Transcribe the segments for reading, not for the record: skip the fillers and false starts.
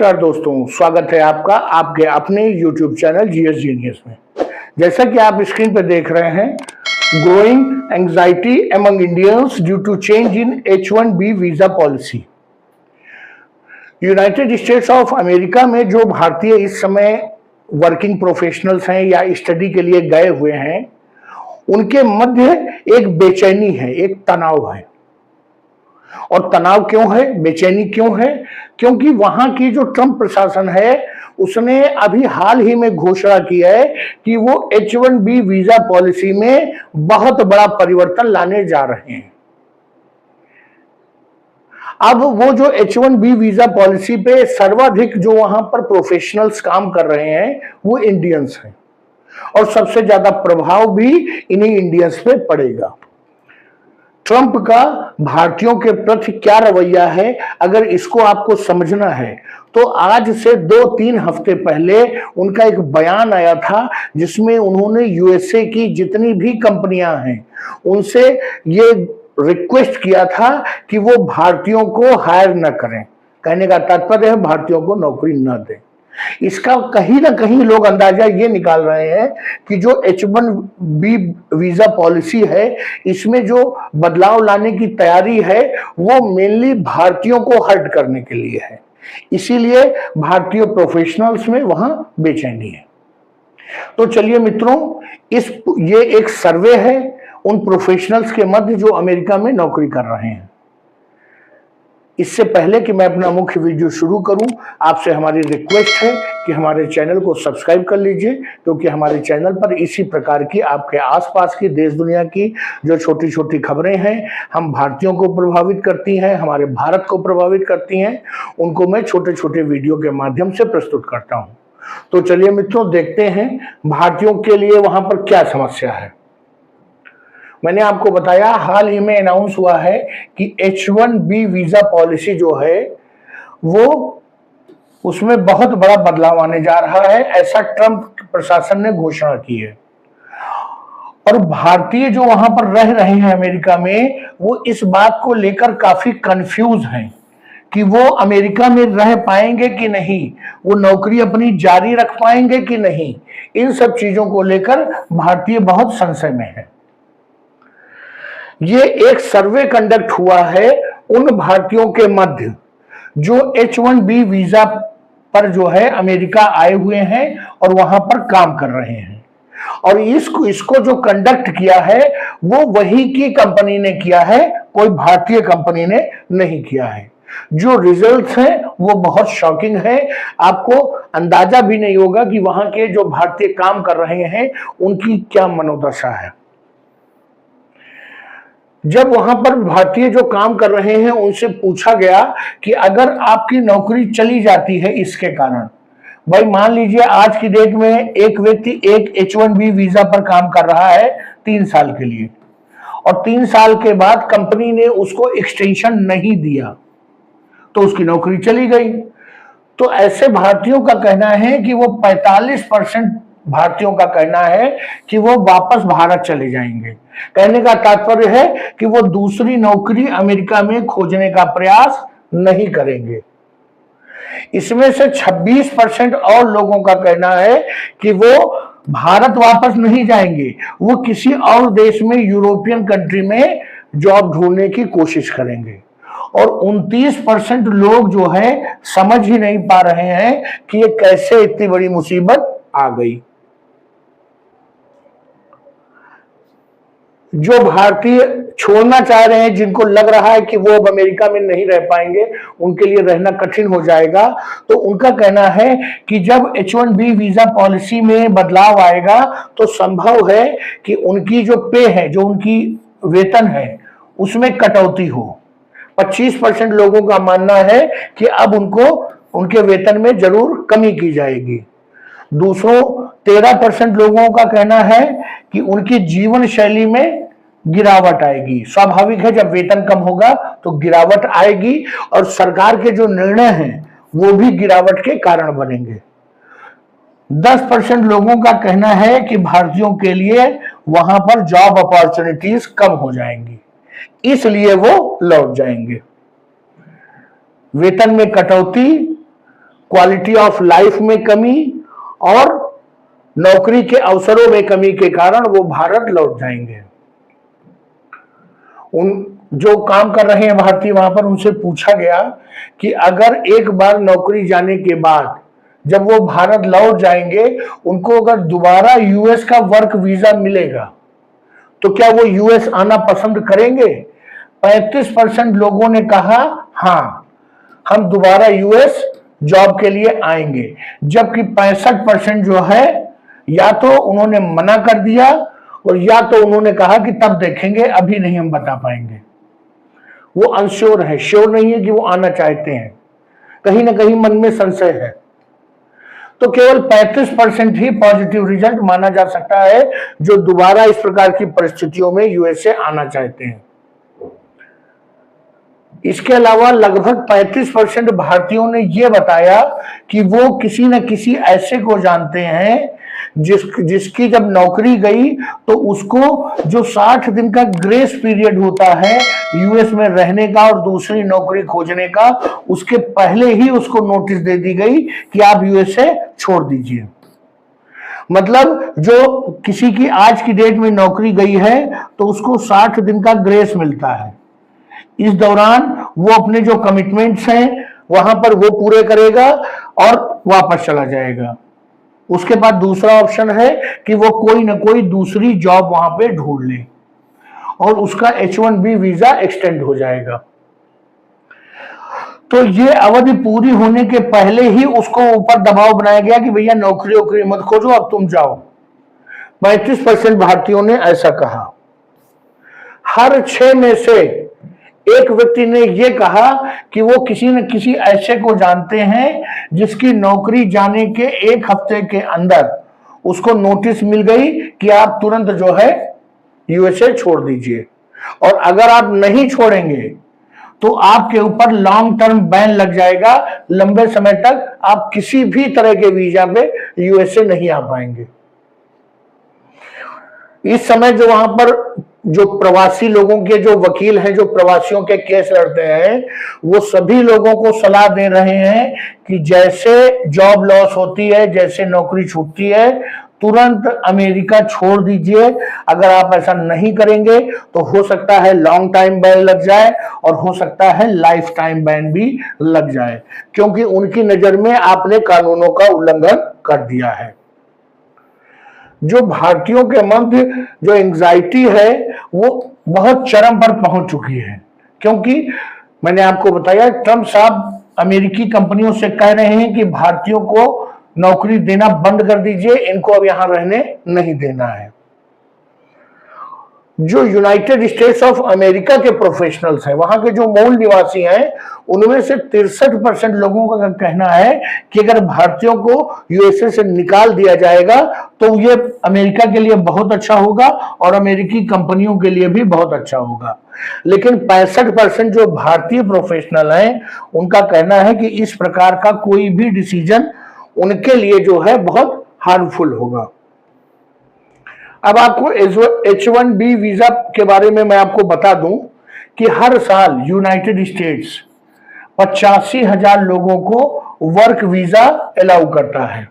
नमस्कार दोस्तों, स्वागत है आपका आपके अपने YouTube चैनल जीएस जीनियस में। जैसा कि आप स्क्रीन पर देख रहे हैं, growing anxiety among Indians due to change in H1B visa policy. United States of America में जो भारतीय इस समय वर्किंग प्रोफेशनल्स हैं या स्टडी के लिए गए हुए हैं, उनके मध्य एक बेचैनी है, एक तनाव है। और तनाव क्यों है, बेचैनी क्यों है? क्योंकि वहां की जो ट्रंप प्रशासन है उसने अभी हाल ही में घोषणा की है कि वो H1B वीजा पॉलिसी में बहुत बड़ा परिवर्तन लाने जा रहे हैं। अब वो जो H1B वीजा पॉलिसी पे सर्वाधिक जो वहां पर प्रोफेशनल्स काम कर रहे हैं वो इंडियंस हैं, और सबसे ज्यादा प्रभाव भी इन्हीं इंडियंस पे पड़ेगा। ट्रंप का भारतीयों के प्रति क्या रवैया है, अगर इसको आपको समझना है तो आज से 2-3 हफ्ते पहले उनका एक बयान आया था जिसमें उन्होंने यूएसए की जितनी भी कंपनियां हैं उनसे ये रिक्वेस्ट किया था कि वो भारतीयों को हायर न करें। कहने का तात्पर्य है भारतीयों को नौकरी न दें। इसका कहीं ना कहीं लोग अंदाजा ये निकाल रहे हैं कि जो H1B वीजा पॉलिसी है इसमें जो बदलाव लाने की तैयारी है वो मेनली भारतीयों को हर्ट करने के लिए है। इसीलिए भारतीय प्रोफेशनल्स में वहां बेचैनी है। तो चलिए मित्रों, ये एक सर्वे है उन प्रोफेशनल्स के मध्य जो अमेरिका में नौकरी कर रहे हैं। इससे पहले कि मैं अपना मुख्य वीडियो शुरू करूं, आपसे हमारी रिक्वेस्ट है कि हमारे चैनल को सब्सक्राइब कर लीजिए, क्योंकि हमारे चैनल पर इसी प्रकार की आपके आसपास की देश दुनिया की जो छोटी छोटी खबरें हैं, हम भारतीयों को प्रभावित करती हैं, हमारे भारत को प्रभावित करती हैं, उनको मैं छोटे छोटे वीडियो के माध्यम से प्रस्तुत करता हूं। तो चलिए मित्रों, देखते हैं भारतीयों के लिए वहां पर क्या समस्या है। मैंने आपको बताया हाल ही में अनाउंस हुआ है कि H1B वीजा पॉलिसी जो है वो उसमें बहुत बड़ा बदलाव आने जा रहा है, ऐसा ट्रंप प्रशासन ने घोषणा की है। और भारतीय जो वहां पर रह रहे हैं अमेरिका में, वो इस बात को लेकर काफी कंफ्यूज हैं कि वो अमेरिका में रह पाएंगे कि नहीं, वो नौकरी अपनी जारी रख पाएंगे कि नहीं। इन सब चीजों को लेकर भारतीय बहुत संशय में है। ये एक सर्वे कंडक्ट हुआ है उन भारतीयों के मध्य जो H1B वीजा पर जो है अमेरिका आए हुए हैं और वहां पर काम कर रहे हैं। और इसको जो कंडक्ट किया है वो वही की कंपनी ने किया है, कोई भारतीय कंपनी ने नहीं किया है। जो रिजल्ट्स हैं वो बहुत शॉकिंग है। आपको अंदाजा भी नहीं होगा कि वहां के जो भारतीय काम कर रहे हैं उनकी क्या मनोदशा है। जब वहां पर भारतीय जो काम कर रहे हैं उनसे पूछा गया कि अगर आपकी नौकरी चली जाती है इसके कारण, भाई मान लीजिए आज की डेट में एक व्यक्ति एक H1B वीजा पर काम कर रहा है 3 साल के लिए, और 3 साल के बाद कंपनी ने उसको एक्सटेंशन नहीं दिया तो उसकी नौकरी चली गई। तो ऐसे भारतीयों का कहना है कि वो 45% भारतीयों का कहना है कि वो वापस भारत चले जाएंगे। कहने का तात्पर्य है कि वो दूसरी नौकरी अमेरिका में खोजने का प्रयास नहीं करेंगे। इसमें से 26% और लोगों का कहना है कि वो भारत वापस नहीं जाएंगे, वो किसी और देश में, यूरोपियन कंट्री में जॉब ढूंढने की कोशिश करेंगे। और 29% लोग जो है समझ ही नहीं पा रहे हैं कि ये कैसे इतनी बड़ी मुसीबत आ गई। जो भारतीय छोड़ना चाह रहे हैं, जिनको लग रहा है कि वो अब अमेरिका में नहीं रह पाएंगे, उनके लिए रहना कठिन हो जाएगा, तो उनका कहना है कि जब H1B वीजा पॉलिसी में बदलाव आएगा तो संभव है कि उनकी जो पे है, जो उनकी वेतन है, उसमें कटौती हो। 25% लोगों का मानना है कि अब उनको उनके वेतन में जरूर कमी की जाएगी। दूसरों 13% लोगों का कहना है कि उनकी जीवन शैली में गिरावट आएगी। स्वाभाविक है, जब वेतन कम होगा तो गिरावट आएगी, और सरकार के जो निर्णय हैं वो भी गिरावट के कारण बनेंगे। 10% लोगों का कहना है कि भारतीयों के लिए वहां पर जॉब अपॉर्चुनिटीज कम हो जाएंगी, इसलिए वो लौट जाएंगे। वेतन में कटौती क्वालिटी ऑफ लाइफ में कमी और नौकरी के अवसरों में कमी के कारण वो भारत लौट जाएंगे। उन जो काम कर रहे हैं भारतीय वहां पर, उनसे पूछा गया कि अगर एक बार नौकरी जाने के बाद जब वो भारत लौट जाएंगे, उनको अगर दोबारा यूएस का वर्क वीजा मिलेगा तो क्या वो यूएस आना पसंद करेंगे? 35% लोगों ने कहा हाँ, हम दोबारा यूएस जॉब के लिए आएंगे, जबकि 65% जो है या तो उन्होंने मना कर दिया और या तो उन्होंने कहा कि तब देखेंगे, अभी नहीं हम बता पाएंगे। वो अनश्योर है, श्योर नहीं है कि वो आना चाहते हैं, कहीं ना कहीं मन में संशय है। तो केवल 35% ही पॉजिटिव रिजल्ट माना जा सकता है जो दोबारा इस प्रकार की परिस्थितियों में यूएसए आना चाहते हैं। इसके अलावा लगभग 35% भारतीयों ने यह बताया कि वो किसी न किसी ऐसे को जानते हैं जिसकी जब नौकरी गई तो उसको जो 60 दिन का ग्रेस पीरियड होता है यूएस में रहने का और दूसरी नौकरी खोजने का, उसके पहले ही उसको नोटिस दे दी गई कि आप यूएसए छोड़ दीजिए। मतलब जो किसी की आज की डेट में नौकरी गई है तो उसको 60 दिन का ग्रेस मिलता है। इस दौरान वो अपने जो कमिटमेंट्स हैं वहां पर वो पूरे करेगा और वापस चला जाएगा। उसके बाद दूसरा ऑप्शन है कि वो कोई ना कोई दूसरी जॉब वहां पे ढूंढ ले और उसका H1B वीजा एक्सटेंड हो जाएगा। तो ये अवधि पूरी होने के पहले ही उसको ऊपर दबाव बनाया गया कि भैया नौकरी वोकरी मत खोजो, अब तुम जाओ। 35% भारतीयों ने ऐसा कहा। हर 6 में से एक व्यक्ति ने यह कहा कि वो किसी न किसी ऐसे को जानते हैं जिसकी नौकरी जाने के 1 हफ्ते के अंदर उसको नोटिस मिल गई कि आप तुरंत जो है यूएसए छोड़ दीजिए, और अगर आप नहीं छोड़ेंगे तो आपके ऊपर लॉन्ग टर्म बैन लग जाएगा, लंबे समय तक आप किसी भी तरह के वीजा पे यूएसए नहीं आ पाएंगे। इस समय जो वहां पर जो प्रवासी लोगों के जो वकील हैं जो प्रवासियों के केस लड़ते हैं, वो सभी लोगों को सलाह दे रहे हैं कि जैसे जॉब लॉस होती है, जैसे नौकरी छूटती है, तुरंत अमेरिका छोड़ दीजिए। अगर आप ऐसा नहीं करेंगे तो हो सकता है लॉन्ग टाइम बैन लग जाए और हो सकता है लाइफ टाइम बैन भी लग जाए, क्योंकि उनकी नजर में आपने कानूनों का उल्लंघन कर दिया है। जो भारतीयों के मध्य जो एंग्जाइटी है वो बहुत चरम पर पहुंच चुकी है, क्योंकि मैंने आपको बताया ट्रंप साहब अमेरिकी कंपनियों से कह रहे हैं कि भारतीयों को नौकरी देना बंद कर दीजिए, इनको अब यहां रहने नहीं देना है। जो यूनाइटेड स्टेट्स ऑफ अमेरिका के प्रोफेशनल्स हैं, वहां के जो मूल निवासी हैं, उनमें से 63% लोगों का कहना है कि अगर भारतीयों को यूएसए से निकाल दिया जाएगा तो ये अमेरिका के लिए बहुत अच्छा होगा और अमेरिकी कंपनियों के लिए भी बहुत अच्छा होगा। लेकिन 65% जो भारतीय प्रोफेशनल हैं उनका कहना है कि इस प्रकार का कोई भी डिसीजन उनके लिए जो है बहुत हार्मफुल होगा। अब आपको H1B वीजा के बारे में मैं आपको बता दूं कि हर साल यूनाइटेड स्टेट्स 85,000 लोगों को वर्क वीजा अलाउ करता है।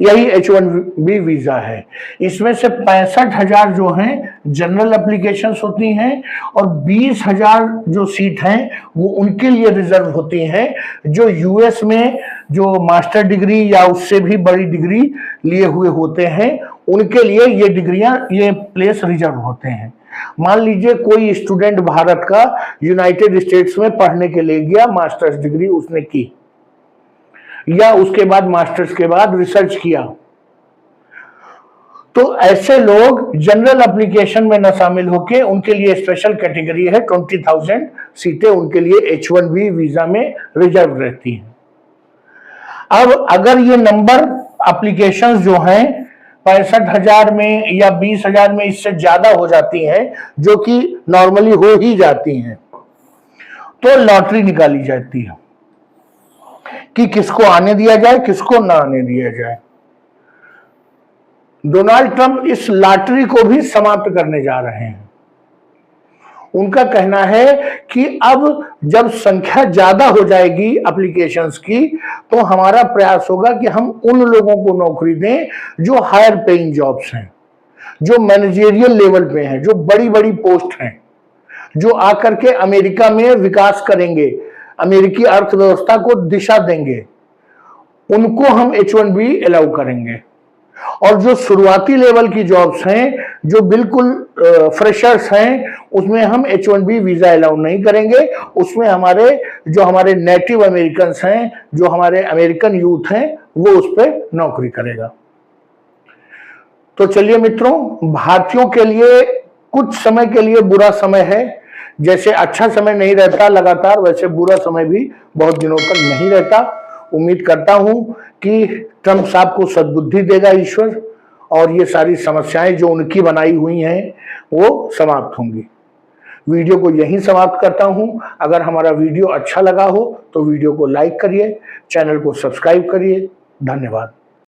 यही H1B वीजा है। इसमें से 65,000 जो हैं जनरल एप्लीकेशंस होती हैं और 20,000 जो सीट हैं वो उनके लिए रिजर्व होती हैं जो यूएस में जो मास्टर डिग्री या उससे भी बड़ी डिग्री लिए हुए होते हैं, उनके लिए ये डिग्रियां, ये प्लेस रिजर्व होते हैं। मान लीजिए कोई स्टूडेंट भारत का यूनाइटेड स्टेट्स में पढ़ने के लिए गया, मास्टर्स डिग्री उसने की या उसके बाद मास्टर्स के बाद रिसर्च किया, तो ऐसे लोग जनरल एप्लीकेशन में न शामिल होके उनके लिए स्पेशल कैटेगरी है, 20,000 सीटें उनके लिए H1B वीजा में रिजर्व रहती हैं। अब अगर ये नंबर एप्लीकेशंस जो हैं 65,000 में या 20,000 में इससे ज्यादा हो जाती हैं, जो कि नॉर्मली हो ही जाती हैं, तो लॉटरी निकाली जाती है कि किसको आने दिया जाए, किसको ना आने दिया जाए। डोनाल्ड ट्रंप इस लॉटरी को भी समाप्त करने जा रहे हैं। उनका कहना है कि अब जब संख्या ज्यादा हो जाएगी एप्लीकेशंस की, तो हमारा प्रयास होगा कि हम उन लोगों को नौकरी दें जो हायर पेइंग जॉब्स हैं, जो मैनेजरियल लेवल पे हैं, जो बड़ी बड़ी पोस्ट हैं, जो आकर के अमेरिका में विकास करेंगे, अमेरिकी अर्थव्यवस्था को दिशा देंगे, उनको हम H1B अलाउ करेंगे। और जो शुरुआती लेवल की जॉब्स हैं, जो बिल्कुल फ्रेशर्स हैं, उसमें हम H1B वीजा अलाउ नहीं करेंगे। उसमें हमारे नेटिव अमेरिकन हैं, जो हमारे अमेरिकन यूथ हैं, वो उस पर नौकरी करेगा। तो चलिए मित्रों, भारतीयों के लिए कुछ समय के लिए बुरा समय है। जैसे अच्छा समय नहीं रहता लगातार, वैसे बुरा समय भी बहुत दिनों तक नहीं रहता। उम्मीद करता हूं कि ट्रंप साहब को सद्बुद्धि देगा ईश्वर, और ये सारी समस्याएं जो उनकी बनाई हुई हैं वो समाप्त होंगी। वीडियो को यहीं समाप्त करता हूं। अगर हमारा वीडियो अच्छा लगा हो तो वीडियो को लाइक करिए, चैनल को सब्सक्राइब करिए। धन्यवाद।